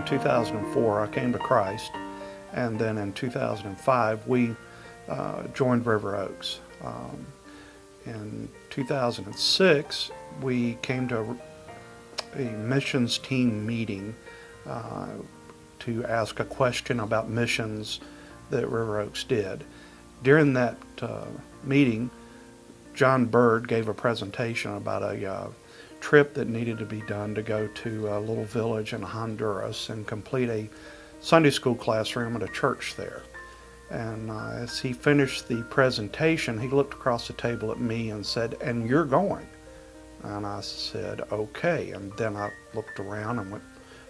2004, I came to Christ, and then in 2005, we joined River Oaks. In 2006, we came to a missions team meeting to ask a question about missions that River Oaks did. During that meeting, John Bird gave a presentation about a trip that needed to be done to go to a little village in Honduras and complete a Sunday school classroom at a church there. And as he finished the presentation, he looked across the table at me and said, "And you're going?" And I said, "Okay." And then I looked around and went,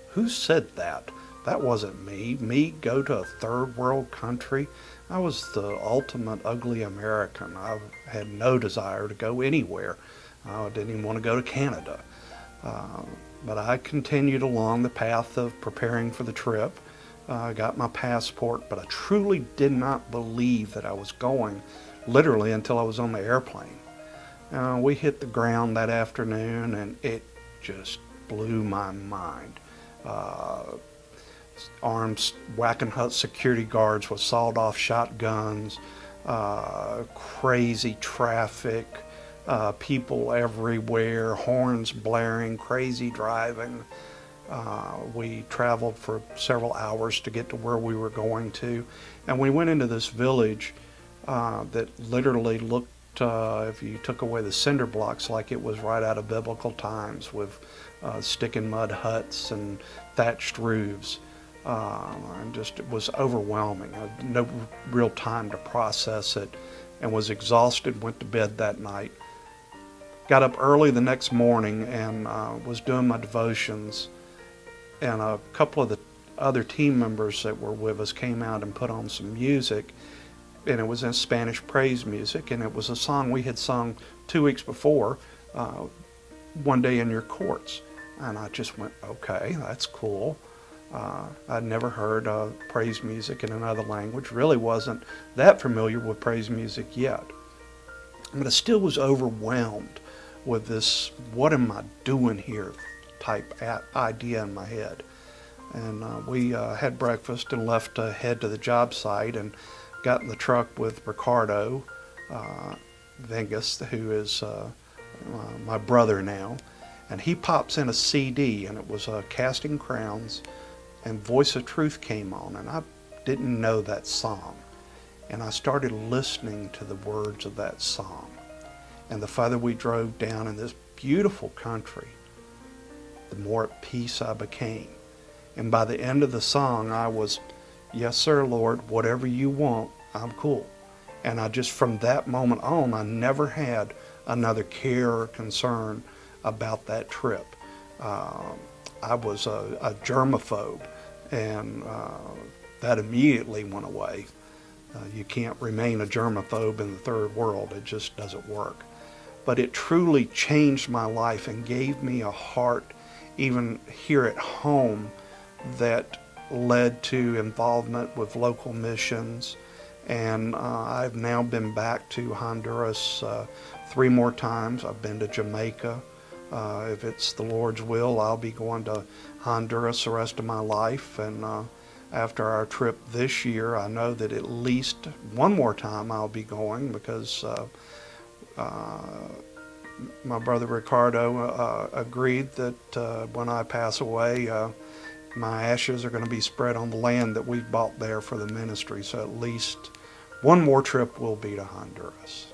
"Who said that? That wasn't me. Me go to a third world country? I was the ultimate ugly American. I had no desire to go anywhere. I didn't even want to go to Canada." But I continued along the path of preparing for the trip. I got my passport, but I truly did not believe that I was going, literally, until I was on the airplane. We hit the ground that afternoon, and it just blew my mind. Armed whacking hut security guards with sawed-off shotguns, crazy traffic, people everywhere, horns blaring, crazy driving. We traveled for several hours to get to where we were going to, and we went into this village that literally looked, if you took away the cinder blocks, like it was right out of biblical times, with stick and mud huts and thatched roofs. And just, it was overwhelming. I had no real time to process it, and was exhausted, went to bed that night. Got up early the next morning and was doing my devotions, and a couple of the other team members that were with us came out and put on some music, and it was in Spanish praise music, and it was a song we had sung 2 weeks before, "One Day in Your Courts." And I just went, okay, that's cool. I'd never heard praise music in another language, really wasn't that familiar with praise music yet. But I still was overwhelmed with this, what am I doing here type idea in my head. And we had breakfast and left to head to the job site, and got in the truck with Ricardo Vengus, who is my brother now, and he pops in a CD, and it was Casting Crowns, and Voice of Truth came on, and I didn't know that song, and I started listening to the words of that song. And the farther we drove down in this beautiful country, the more at peace I became. And by the end of the song, I was, "Yes, sir, Lord, whatever you want, I'm cool." And I just, from that moment on, I never had another care or concern about that trip. I was a germaphobe, and that immediately went away. You can't remain a germaphobe in the third world. It just doesn't work. But it truly changed my life and gave me a heart, even here at home, that led to involvement with local missions. And I've now been back to Honduras 3 more times. I've been to Jamaica. If it's the Lord's will, I'll be going to Honduras the rest of my life. And after our trip this year, I know that at least one more time I'll be going, because my brother Ricardo agreed that when I pass away, my ashes are going to be spread on the land that we've bought there for the ministry. So at least one more trip will be to Honduras.